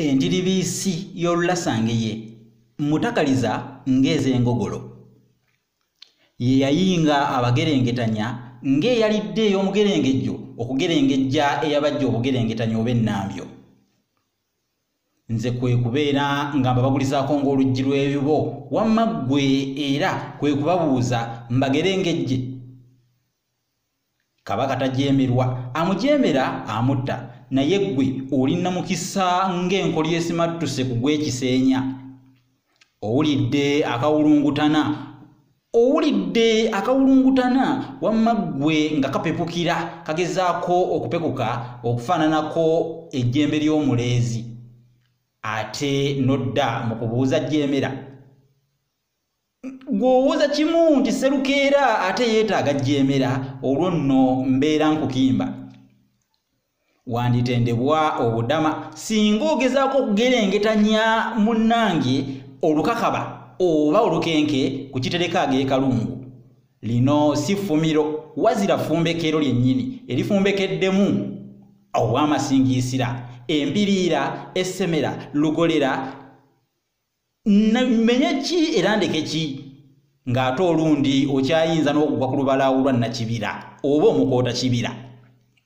Endiribisi y'olulasangeye mutakaliza ng'ez'engogolo. Ye yayinga abagerengetanya ng'eyalidde ey'omugerengejjo okugerengejja eyabajja obugerengetanya oba ennambyo. Nze kwe kubeera nga mbabagulizaako ng'oluggi lw'ebibo wamma ggwe era kwe kubabuuza mbagerengejje. Kabaka tajeemerwa, amujeemera amutta, naye ggwe olina mukisa ng'enkoli esimattuse ku gw'ekiseenya. Owulidde akawulungutana wamma ggwe nga kapepukira kagezaako okupekuka okufaananako ejjembe ly'omuleezi. Ate nodda mu kubuuza jjeemera. Gw'owooza kimu nti Sserukeera ate yeetaaga jjeemera, olwo nno mbeera nkukimba. Wanditendebwa obudama singa ogezaako okugerengetanya munnange olukakaba oba olukenke ku kitereka ag'ekalungu. Lino si ffumiro wazira fumbekero lyennyini erifumbekeddemu obw'amasingiisira, empiriira, essemera, lugolera, menye ki era ndeke ki, ng'ate olundi okyayinza n'okugwa ku lubalaawo lwa Nnakibira oba omukoota kibira.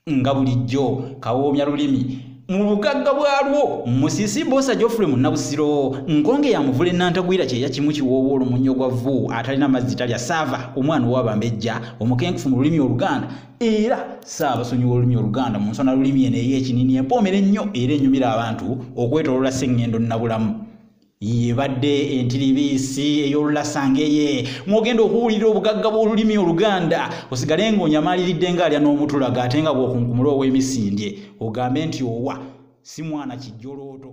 Nga bulijjo kawoomya lulimi mu bugagga bwalwo Musisi Boosa Geoffrey Munnabusiro nkonge yamuvula ennantagwira kye yakimu kiwoowa olumunyo gwa vvu atalina mazzi talya saava omwana ow'Abambejja omukenkufu mu lulimi Oluganda era Ssaabasonyi w'olulimi Oluganda mu nsona lulimi eno ey'ekinini empoomera ennyo era enyumira abantu okwetooloola Sseŋŋendo Nnabulamu. Yebadde entiribisi ey'olulasangeye mwogenda okuwulira obugagga bw'olulimi Oluganda osigale ng'onyamaaliridde ng'alya n'omutulaga ate nga bw'okunkumula ow'emisindye ogambe nti owa si mwana kijjolooto.